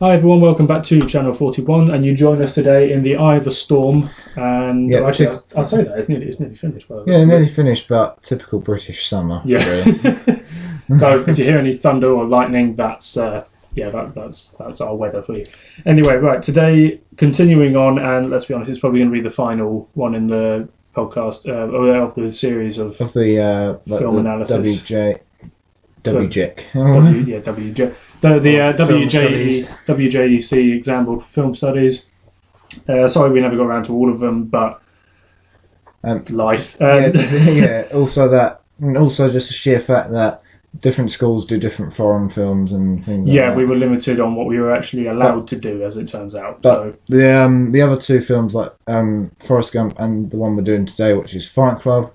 Hi everyone, welcome back to Channel 41, and you join us today in the eye of the storm. And Yeah, actually, I'll say that it's nearly finished. Yeah, nearly finished, but typical British summer. Yeah. Really. So if you hear any thunder or lightning, that's our weather for you. Anyway, right, today continuing on, and let's be honest, it's probably going to be the final one in the podcast of the series of the film analysis. WJEC. WJEC exam board for film studies. Sorry, we never got around to all of them, but life. Also just the sheer fact that different schools do different foreign films and things like that. Yeah, we were limited on what we were actually allowed to do, as it turns out. But the other two films, like Forrest Gump and the one we're doing today, which is Fight Club,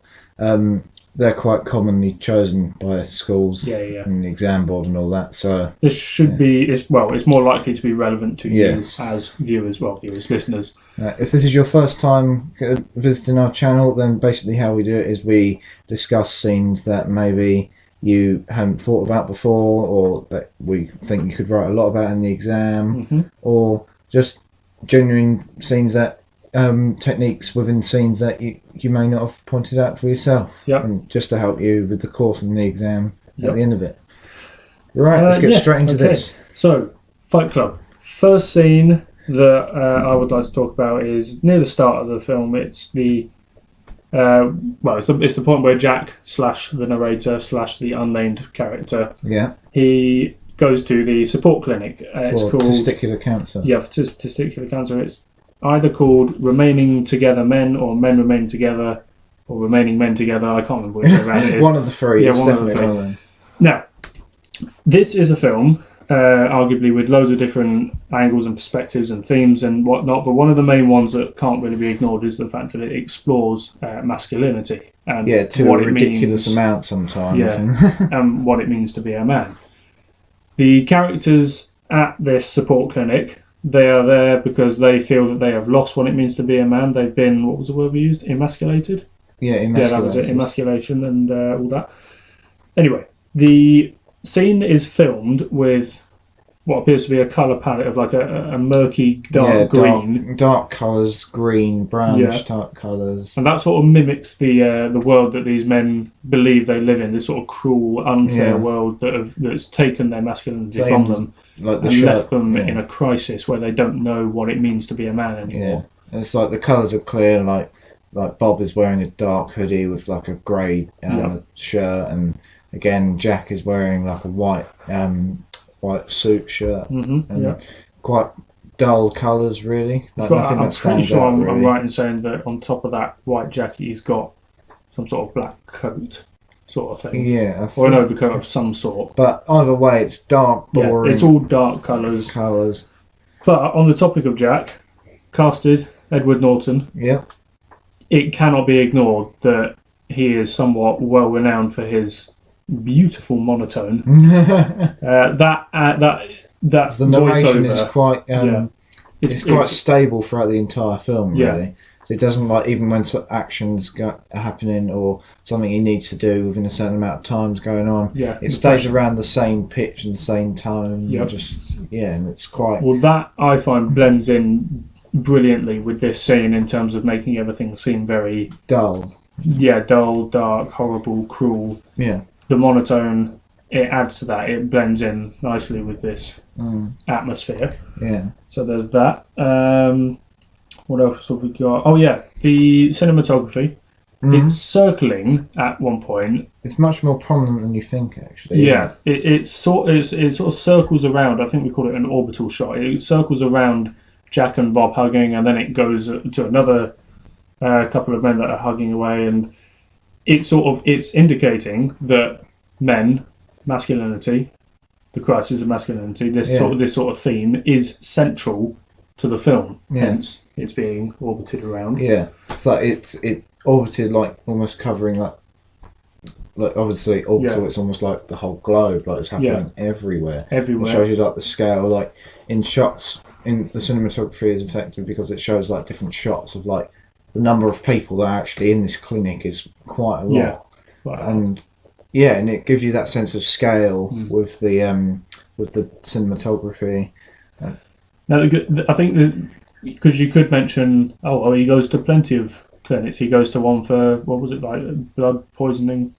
they're quite commonly chosen by schools and the exam board and all that. So this should be it's more likely to be relevant to you as viewers, listeners. If this is your first time visiting our channel, then basically how we do it is we discuss scenes that maybe you hadn't thought about before, or that we think you could write a lot about in the exam, or just genuine scenes that techniques within scenes that you may not have pointed out for yourself, and just to help you with the course and the exam at the end of it. Right, let's get straight into this. So, Fight Club. First scene that I would like to talk about is near the start of the film. It's the it's the point where Jack / the narrator / the unnamed character. Yeah. He goes to the support clinic. It's called testicular cancer. Yeah, for testicular cancer. It's either called Remaining Together Men or Men Remaining Together or Remaining Men Together. I can't remember which way it is. One of the three. Yeah, it's one of the three. Now, this is a film, arguably with loads of different angles and perspectives and themes and whatnot, but one of the main ones that can't really be ignored is the fact that it explores masculinity and to a ridiculous amount sometimes. And what it means to be a man. The characters at this support clinic, they are there because they feel that they have lost what it means to be a man. They've been, what was the word we used? Emasculated? Yeah, emasculation. Yeah, that was it, emasculation and all that. Anyway, the scene is filmed with what appears to be a colour palette of like a murky dark green. Dark colours, green, brownish dark colours. And that sort of mimics the world that these men believe they live in, this sort of cruel, unfair world that's taken their masculinity from them and left them in a crisis where they don't know what it means to be a man anymore. Yeah. It's like the colours are clear, like Bob is wearing a dark hoodie with like a grey shirt, and again Jack is wearing like a white suit shirt, and quite dull colours really. Like nothing that stands out. I'm right in saying that on top of that white jacket he's got some sort of black coat sort of thing. Yeah. Or an overcoat of some sort. But either way it's dark, boring. Yeah, it's all dark colours. But on the topic of Jack, casted Edward Norton. Yeah. It cannot be ignored that he is somewhat well renowned for his beautiful monotone. The narration voiceover is quite it's quite stable throughout the entire film, really. So it doesn't, like, even when actions are happening or something he needs to do within a certain amount of time's going on, it stays around the same pitch and the same tone. And it's quite that I find blends in brilliantly with this scene in terms of making everything seem very dull. Yeah, dull, dark, horrible, cruel. Yeah. The monotone, it adds to that. It blends in nicely with this atmosphere. Yeah. So there's that. What else have we got? Oh yeah, the cinematography. It's circling at one point. It's much more prominent than you think, actually. Yeah, it sort of circles around. I think we call it an orbital shot. It circles around Jack and Bob hugging, and then it goes to another couple of men that are hugging away, and it's indicating that men, masculinity, the crisis of masculinity, this sort of theme is central to the film. Hence, it's being orbited around. Yeah, it's like it orbited like almost covering like obviously orbital. It's almost like the whole globe. Like it's happening everywhere. It shows you like the scale, like in shots. In the cinematography is effective because it shows like different shots of like the number of people that are actually in this clinic is quite a lot. And it gives you that sense of scale with the cinematography. Now, I think that because you could mention, he goes to plenty of clinics. He goes to one for what was it, like blood poisoning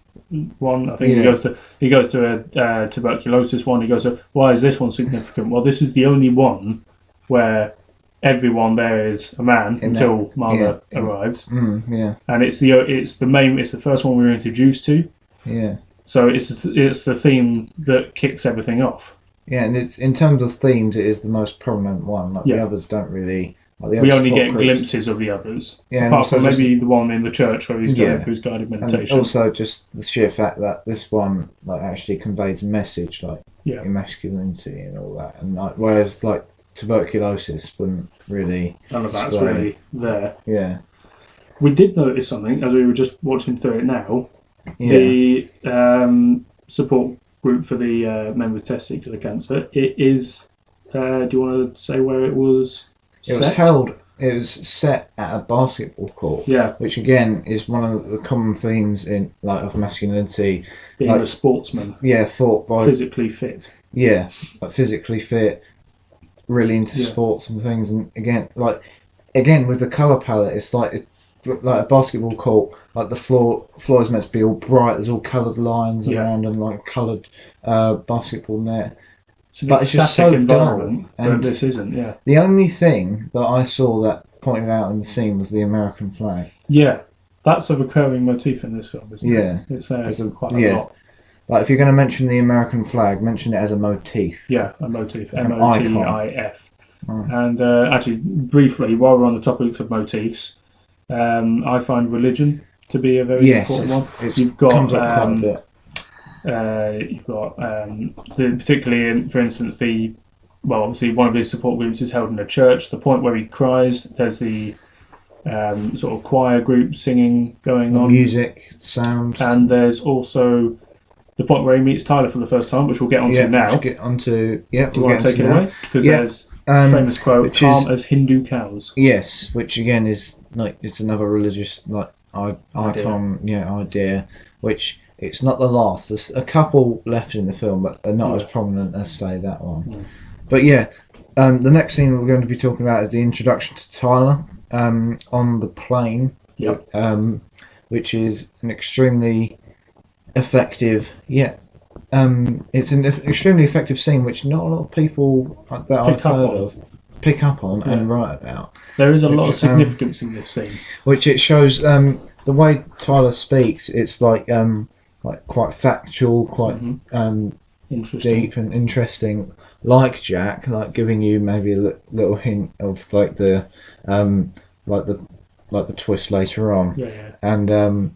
one. I think he goes to a tuberculosis one. He goes to, why is this one significant? Well, this is the only one where everyone there is a man until Marla arrives. And it's the first one we were introduced to. Yeah. So it's the theme that kicks everything off. Yeah, and it's in terms of themes, it is the most prominent one. Like the others don't really. Like we only get glimpses of the others. Yeah, apart from maybe the one in the church where he's going through his guided meditation. And also just the sheer fact that this one like actually conveys a message, like masculinity and all that, and like whereas like tuberculosis wouldn't really. None of that's really there. Yeah. We did notice something as we were just watching through it now. Yeah. The support group for the men with testicular cancer. It is. Do you want to say where it was? It was set at a basketball court. Yeah. Which again is one of the common themes in of masculinity. Being a sportsman. Yeah, thought by physically fit. Yeah, like physically fit, really into sports and things, and again with the colour palette, it's like a basketball court. Like the floor is meant to be all bright. There's all coloured lines around and like coloured basketball net. But it's just so environment, and this isn't. Yeah. The only thing that I saw that pointed out in the scene was the American flag. Yeah, that's a recurring motif in this film, isn't it? Yeah, it's there quite a lot. Like if you're going to mention the American flag, mention it as a motif. Yeah, a motif. MOTIF. And actually, briefly, while we're on the topics of motifs, I find religion to be a very important one. You've got comes up quite a bit. You've got particularly for instance obviously one of his support groups is held in a church. The point where he cries, there's the sort of choir group singing going on, music, sound, and there's also the point where he meets Tyler for the first time, which we'll get onto now. Do you want to take it away? Because there's famous quote, calm as Hindu cows. Yes, which again is like it's another religious icon idea, which it's not the last. There's a couple left in the film, but they're not as prominent as say that one. But the next scene we're going to be talking about is the introduction to Tyler on the plane. Which is an extremely effective. It's an extremely effective scene, which not a lot of people that I've heard of pick up on and write about. There is a lot of significance in this scene, which it shows the way Tyler speaks. It's like quite factual, quite interesting. Deep and interesting. Like Jack, like giving you maybe a little hint of like the twist later on. And the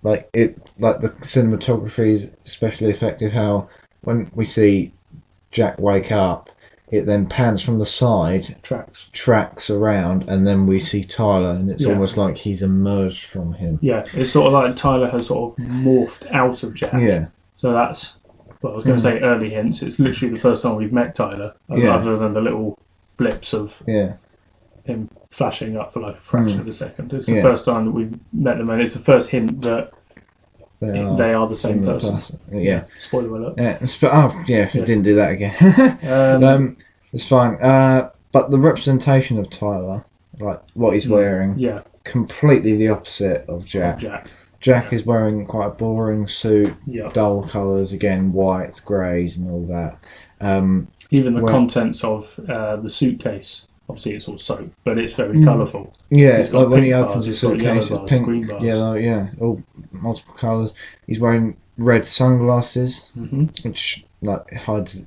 cinematography is especially effective. How when we see Jack wake up, it then pans from the side, tracks around, and then we see Tyler, and it's almost like he's emerged from him. Yeah, it's sort of like Tyler has sort of morphed out of Jack. Yeah. So that's, I was going to say early hints. It's literally the first time we've met Tyler, other than the little blips of him flashing up for like a fraction of a second. It's the first time that we've met them, and it's the first hint that they are the same person. Yeah. Spoiler alert. Didn't do that again. It's fine. But the representation of Tyler, like what he's wearing, completely the opposite of Jack. Jack is wearing quite a boring suit, dull colours, again, whites, greys and all that. Even the contents of the suitcase, obviously it's all soap, but it's very colourful. Yeah, like when he opens his suitcase, it's pink, green bars. Yellow, all multiple colours. He's wearing red sunglasses, which hides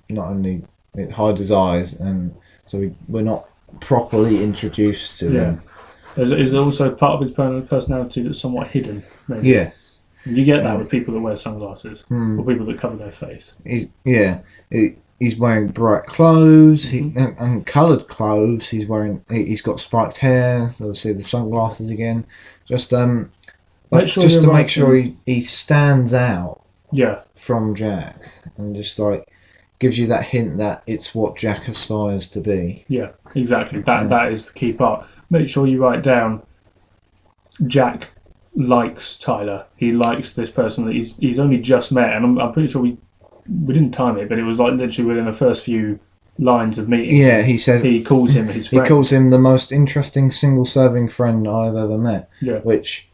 his eyes, and so we're not properly introduced to him. There's also part of his personality that's somewhat hidden. Maybe. Yes. You get that with people that wear sunglasses or people that cover their face. He's wearing bright clothes and coloured clothes. He's got spiked hair. Obviously the sunglasses again. Just to make sure he stands out. From Jack, and just like gives you that hint that it's what Jack aspires to be. Yeah, exactly. That is the key part. Make sure you write down Jack likes Tyler. He likes this person that he's only just met, and I'm pretty sure we didn't time it, but it was like literally within the first few lines of meeting. Yeah, he says He calls him his he friend. calls him the most interesting single-serving friend I've ever met. Yeah. Which,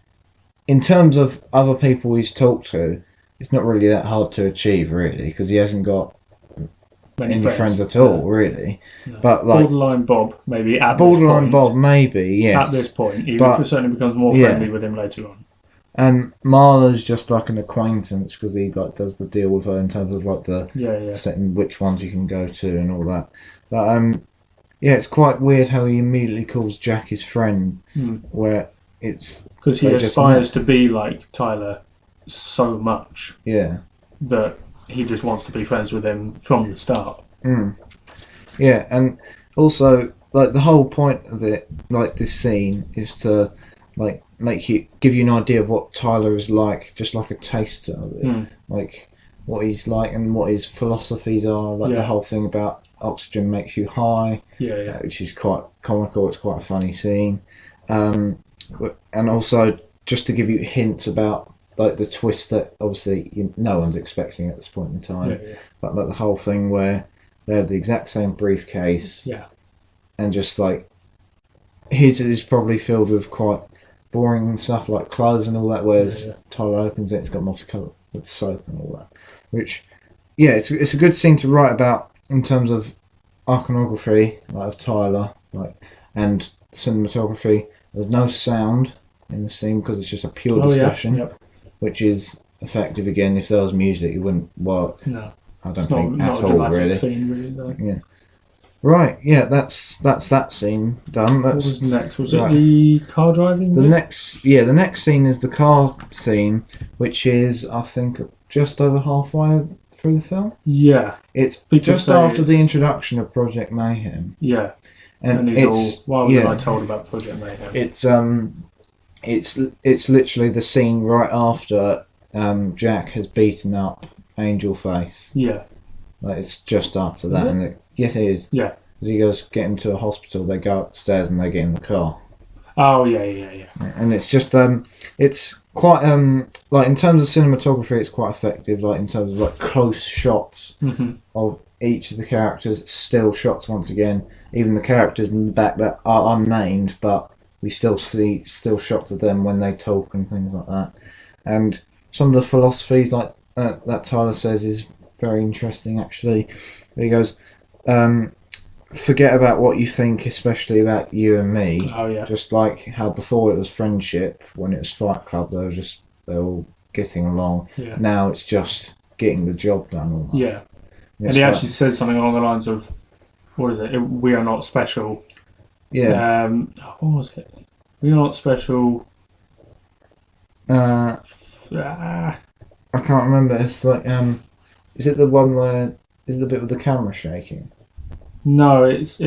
in terms of other people he's talked to, it's not really that hard to achieve, really, because he hasn't got Many any friends at all, really. No. But like Borderline Bob, maybe at borderline this point. Bob, maybe, yes. At this point, he But- certainly becomes more yeah. friendly with him later on. And Marla's just like an acquaintance because he like does the deal with her in terms of like the Yeah. setting which ones you can go to and all that. But yeah, it's quite weird how he immediately calls Jack his friend, where it's Because he They just aspires to be like Tyler so much yeah. that he just wants to be friends with him from the start. Yeah, and also like the whole point of it, like this scene, is to like give you an idea of what Tyler is like, just like a taster of it, like what he's like and what his philosophies are, like the whole thing about oxygen makes you high, which is quite comical. It's quite a funny scene, and also just to give you hints about like the twist that obviously no one's expecting at this point in time, but like the whole thing where they have the exact same briefcase, and just like his is probably filled with quite boring stuff like clothes and all that, whereas Tyler opens it, it's got multicolour with soap and all that. Which, yeah, it's a good scene to write about in terms of iconography, like of Tyler, like and cinematography. There's no sound in the scene because it's just a pure discussion, which is effective. Again, if there was music, it wouldn't work. No, I don't it's think not at a all, dramatic really. scene, really. No. Yeah. Right, yeah, that's that scene done. What was next? Was right. it the car driving? The bit? next scene is the car scene, which is I think just over halfway through the film. Yeah, It's People just say after it's- the introduction of Project Mayhem, yeah. and And he's it's all, why wasn't I told about Project Mayhem? it's literally the scene right after Jack has beaten up Angel Face. Yeah, Like it's just after that, it? and yes, it is. yeah. As he goes get into a hospital, they go upstairs and they get in the car. Oh, yeah. And it's just it's quite like in terms of cinematography, it's quite effective. Like in terms of like close shots of each of the characters, still shots once again. Even the characters in the back that are unnamed, but we still see still shots of them when they talk and things like that. And some of the philosophies like that Tyler says is very interesting. Actually, he goes, forget about what you think, especially about you and me. Oh, yeah. Just like how before it was friendship, when it was Fight Club, they're all getting along. Yeah. Now it's just getting the job done. Almost. Yeah. And It's he like- actually says something along the lines of, what is it? We are not special. yeah. What was it? We are not special. I can't remember. It's like is it the one where is it the bit with the camera shaking? No, it's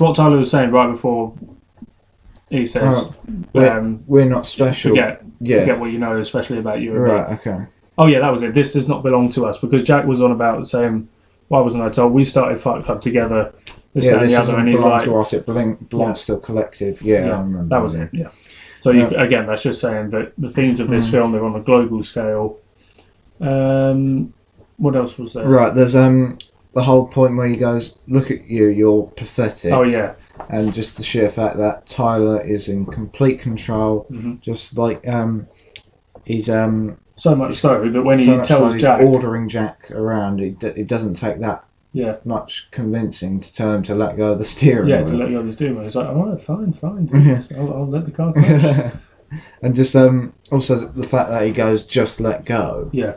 what Tyler was saying right before he says, We're not special. forget what you know, especially about you and me. Right. Okay. Oh yeah, that was it. This does not belong to us, because Jack was on about saying, why wasn't I told? We started Fight Club together, this, that, and This the other, doesn't and he's belong like, to us. It belongs to a collective. Yeah, I remember. that was it. Yeah. So again, that's just saying that the themes of this film, they're on a global scale. What else was there? Right. There's the whole point where he goes, "Look at you, you're pathetic." Oh yeah, And just the sheer fact that Tyler is in complete control, just like he's so much so that when so he much so tells he's Jack, ordering Jack around, it doesn't take that yeah, much convincing to tell him to let go of the steering yeah, wheel. to let the others do it. He's like, all right, fine, I'll let the car crash. And just also the fact that he goes, just let go. Yeah,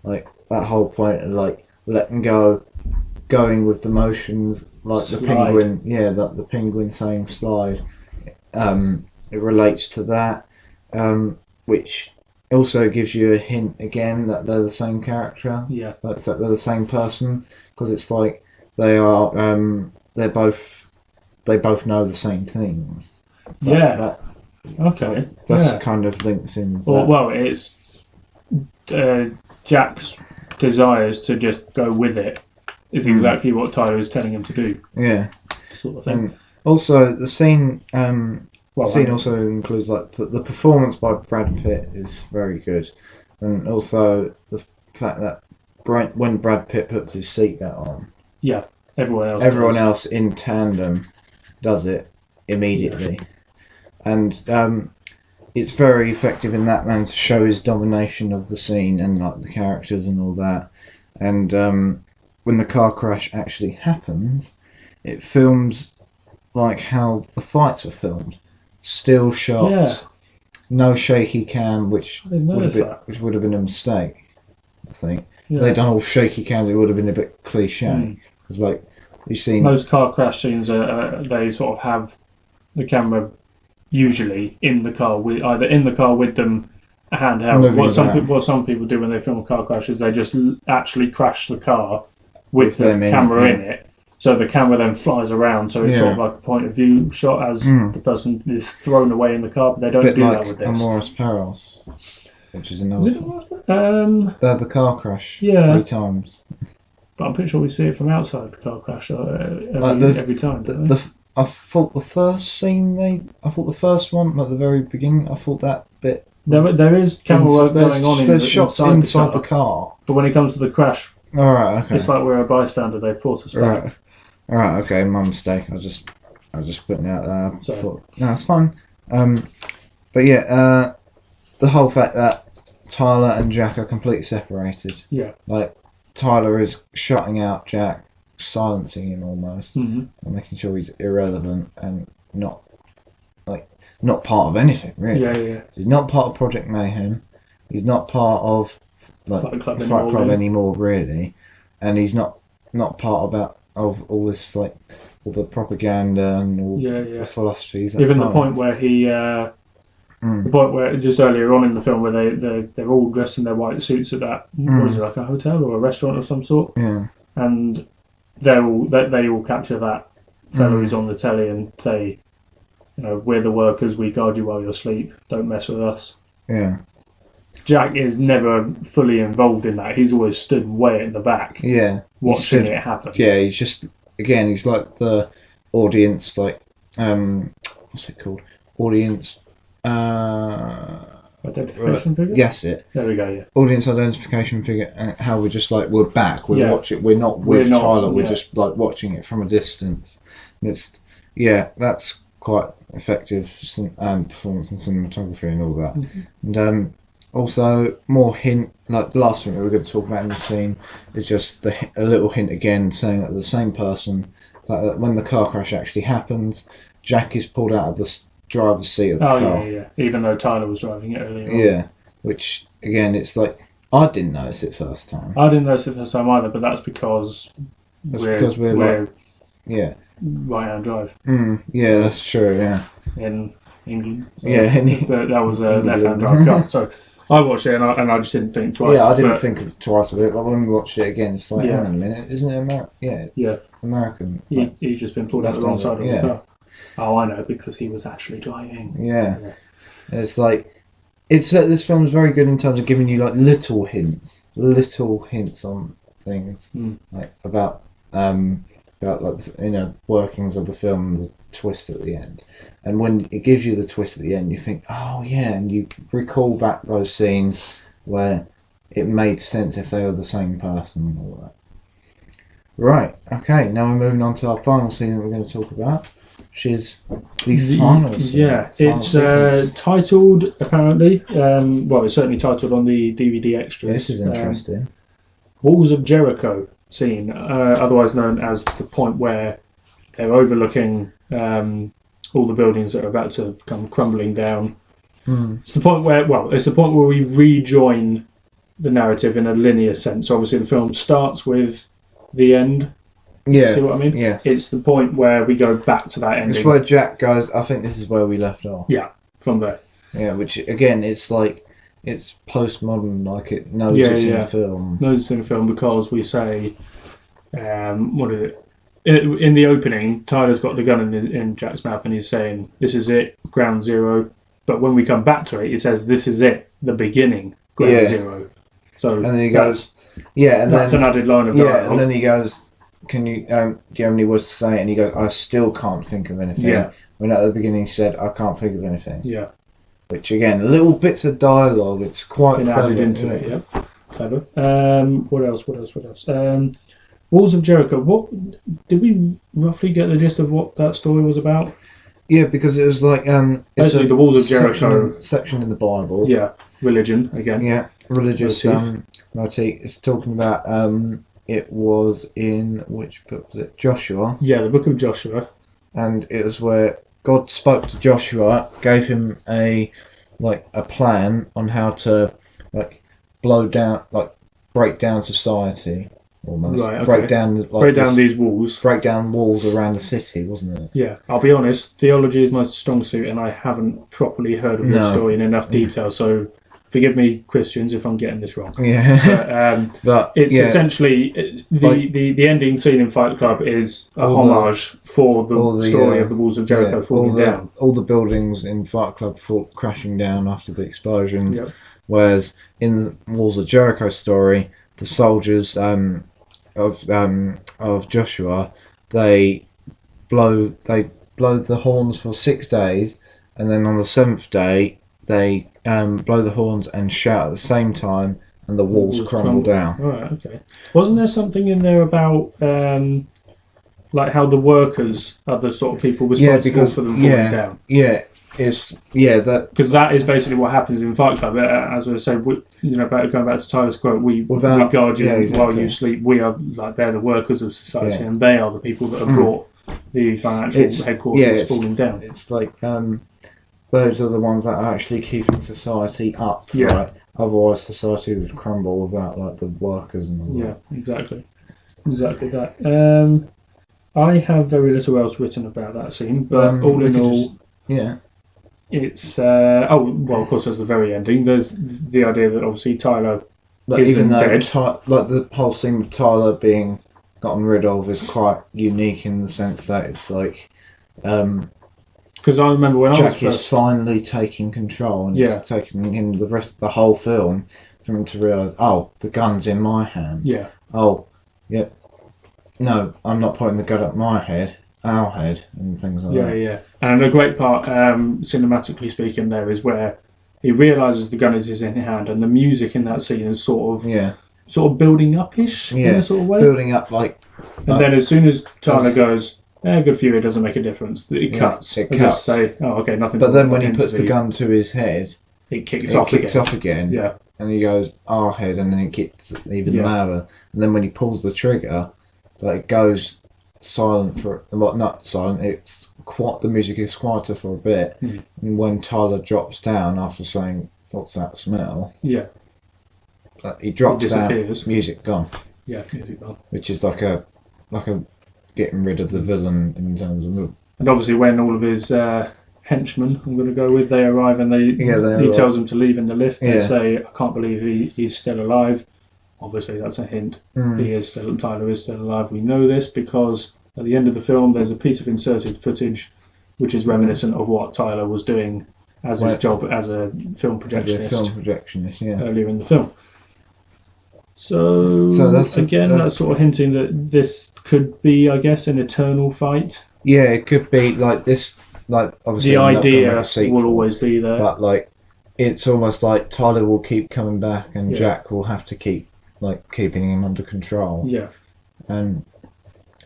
Like that whole point of like letting go, going with the motions, like the Slide. penguin. Yeah, the penguin saying slide. It relates to that, which also gives you a hint again that they're the same character. yeah, Like that they're the same person, because it's like they are. They both know the same things. yeah. Okay, That's yeah. kind of links in. Well, it's Jack's desires to just go with it is exactly what Tyler is telling him to do, Yeah. sort of thing. And also the scene. Well, The scene also includes like the performance by Brad Pitt is very good, and also the fact that when Brad Pitt puts his seatbelt on, yeah, Everyone else does. in tandem does it immediately, and it's very effective in that man to show his domination of the scene and like the characters and all that. And when the car crash actually happens, it films like how the fights were filmed, still shots, no shaky cam, which would have been a mistake. I think if they'd done all shaky cams, it would have been a bit cliche. It's like you've seen most car crash scenes. They sort of have the camera usually in the car either in the car with them handheld. What some people do when they film a car crash is they just actually crash the car with the camera in it. So the camera then flies around, so it's sort of like a point of view shot as the person is thrown away in the car, but they don't do that with this. Amores Perils, which is another they have the car crash 3 times. But I'm pretty sure we see it from outside the car crash every time, don't we? I thought the first one, at the very beginning, I thought that bit... There is camera work going on there's shots inside the car. But when it comes to the crash, okay. It's like we're a bystander, they've forced us back. Right, okay, my mistake. I was just putting it out there. No, it's fine. But yeah, the whole fact that Tyler and Jack are completely separated. Yeah. Like, Tyler is shutting out Jack, silencing him almost, and making sure he's irrelevant and not part of anything, really. Yeah. He's not part of Project Mayhem. He's not part of Fight Club anymore, really, and he's not part of all this all the propaganda and all the philosophies. Even the point where the point where just earlier on in the film where they're all dressed in their white suits at that what is it, like a hotel or a restaurant of some sort, and they all capture that fellow who's on the telly and say, we're the workers, we guard you while you're asleep, don't mess with us. Yeah. Jack is never fully involved in that. He's always stood way at the back. Yeah. Watching it happen. Yeah, he's just, again, he's like the audience, what's it called? Audience... identification figure? Yes, it. There we go, yeah. Audience identification figure, and how we're just we're back, we're watching, we're not with Tyler, we're just watching it from a distance. And it's, that's quite effective performance and cinematography and all that. And also more hint, like the last thing that we're going to talk about in the scene is just a little hint again saying that the same person, that when the car crash actually happens, Jack is pulled out of the driver's seat of the car. Yeah. Even though Tyler was driving it earlier on. Yeah, which again, it's like, I didn't notice it first time. I didn't notice it first time either, but that's because we're right-hand drive. Yeah, that's true, yeah. In England. So that was a left-hand drive car. So I watched it and I just didn't think twice. Yeah, I didn't think twice of it, but when we watched it again, it's like, hang on a minute, isn't it American? It's American. He's just been pulled out the wrong side of the car. Oh, I know, because he was actually driving. Yeah. And it's like, this film is very good in terms of giving you little hints on things, about workings of the film and the twist at the end. And when it gives you the twist at the end, you think, oh yeah, and you recall back those scenes where it made sense if they were the same person and all that. Right, okay, now we're moving on to our final scene that we're going to talk about, which is the final scene. Yeah, it's titled, apparently, it's certainly titled on the DVD extras. This is interesting. Walls of Jericho scene, otherwise known as the point where they're overlooking all the buildings that are about to come crumbling down. It's the point where we rejoin the narrative in a linear sense. So obviously the film starts with the end. Yeah. See what I mean? Yeah. It's the point where we go back to that ending. It's where Jack goes, I think this is where we left off. Yeah, from there. Yeah, which again, it's postmodern, it knows it's in a film. Knows it's in a film because we say, what is it? In the opening, Tyler's got the gun in Jack's mouth and he's saying, this is it, ground zero. But when we come back to it, he says, this is it, the beginning, ground zero. So and then he goes, that's an added line of dialogue. Yeah, and then he goes, can you, do you have any words to say? And he goes, I still can't think of anything. Yeah. When at the beginning he said, I can't think of anything. Yeah. Which again, little bits of dialogue, it's quite been clever. Added into it, yeah. Clever. What else? Walls of Jericho. What did we roughly get the gist of what that story was about? Yeah, because it was like it's Basically, the Walls of Jericho. section in the Bible. Yeah, religion again. Yeah, religious Motif. motif. It's talking about it was in which book was it? Joshua. Yeah, the Book of Joshua. And it was where God spoke to Joshua, gave him a plan on how to break down society almost. Right, okay. Break down These walls. break down walls around the city, wasn't it? Yeah, I'll be honest. Theology is my strong suit, and I haven't properly heard of this story in enough detail. So, forgive me, Christians, if I'm getting this wrong. Yeah, But it's essentially the ending scene in Fight Club is a homage for the story of the Walls of Jericho falling down. All the buildings in Fight Club crashing down after the explosions. Yep. Whereas in the Walls of Jericho story, the soldiers of Joshua, they blow the horns for 6 days, and then on the 7th day they blow the horns and shout at the same time, and the walls crumble down. Right, okay. Wasn't there something in there about like how the workers are the sort of people responsible for them falling down? Yeah, that because that is basically what happens in Fight Club. As I said, going back to Tyler's quote, we guard you while you sleep. We are they're the workers of society, and they are the people that have brought the financial headquarters falling down. It's like those are the ones that are actually keeping society up. Yeah. Right? Otherwise, society would crumble without the workers and all that. Yeah, exactly that. I have very little else written about that scene, but all in all, it's of course, there's the very ending. There's the idea that obviously Tyler isn't dead. The whole scene with Tyler being gotten rid of is quite unique in the sense that it's because I remember when Jack is finally taking control, and it's taking him the whole film for him to realise, the gun's in my hand. Yeah. Oh, yeah. No, I'm not pointing the gun at my head, our head, and things like that. Yeah. And a great part, cinematically speaking, there is where he realises the gun is in his hand, and the music in that scene is sort of building up-ish in a sort of way. Building up and then as soon as Tyler goes, good for you, it doesn't make a difference. It cuts. It cuts. Say, nothing. But then when he puts the gun to his head, it kicks off again. Yeah. And he goes, our head, and then it kicks even louder. And then when he pulls the trigger, it goes silent not silent, the music is quieter for a bit. And when Tyler drops down after saying, what's that smell? Yeah. He drops down, music gone. Yeah, music gone. Which is like a getting rid of the villain in terms of... And obviously when all of his henchmen, I'm going to go with, they arrive and he tells them to leave in the lift. They say, I can't believe he's still alive. Obviously that's a hint. Tyler is still alive. We know this because at the end of the film there's a piece of inserted footage which is reminiscent of what Tyler was doing as his job as a film projectionist, earlier in the film. So that's sort of hinting that this could be, I guess, an eternal fight. Yeah, it could be like this. Obviously, the idea will always be there, but it's almost like Tyler will keep coming back, and Jack will have to keep keeping him under control. Yeah, and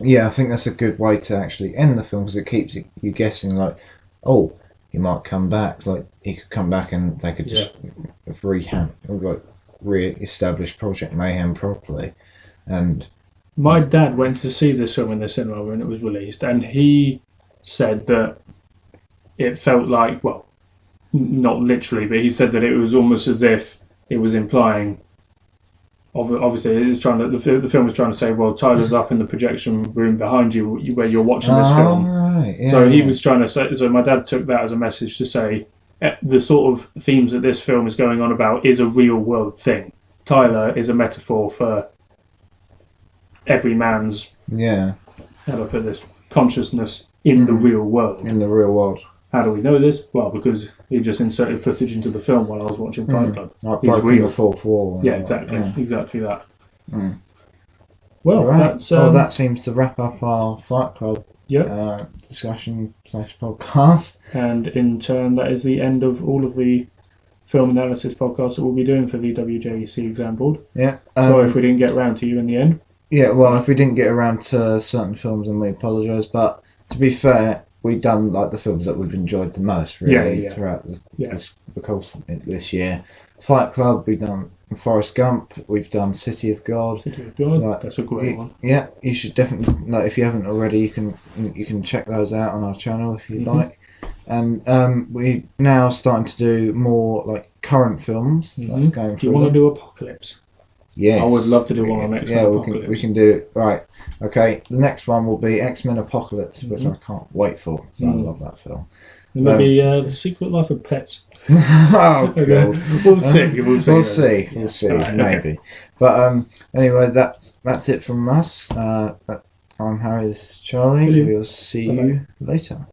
I think that's a good way to actually end the film because it keeps you guessing. He might come back. He could come back, and they could just re-establish Project Mayhem properly. And my dad went to see this film in the cinema when it was released, and he said that it felt like, well, not literally, but he said that it was almost as if it was implying. Obviously, the film was trying to say, well, Tyler's up in the projection room behind you where you're watching this film. Right. Yeah, so he was trying to say. So my dad took that as a message to say the sort of themes that this film is going on about is a real world thing. Tyler is a metaphor for every man's how do I put this, consciousness in the real world. In the real world. How do we know this? Well, because he just inserted footage into the film while I was watching Fight Club. He's breaking the fourth wall. Yeah, exactly. Yeah. Exactly that. Mm. Well, that's... that seems to wrap up our Fight Club discussion / podcast. And in turn, that is the end of all of the film analysis podcasts that we'll be doing for the WJEC exam board. Yeah. Sorry if we didn't get round to you in the end. Yeah, well, if we didn't get around to certain films, then we apologise. But to be fair, we've done like the films that we've enjoyed the most, really, Yeah. throughout Yeah. the course of this year. Fight Club, we've done Forrest Gump, we've done City of God. City of God. Right. That's a great one. Yeah, you should definitely, like, if you haven't already, you can check those out on our channel if you'd like. And we're now starting to do more like current films, like going Do you through want to them. do Apocalypse? Yes. I would love to do one on X-Men Yeah, Apocalypse. we can do it. Right. Okay. The next one will be X-Men Apocalypse, which I can't wait for. So I love that film. And maybe The Secret Life of Pets. Oh God. We'll see. We'll see. We'll see. All right, Maybe. okay. But anyway, that's it from us. I'm Harry. This is Charlie. Brilliant. We'll see Bye-bye. you later.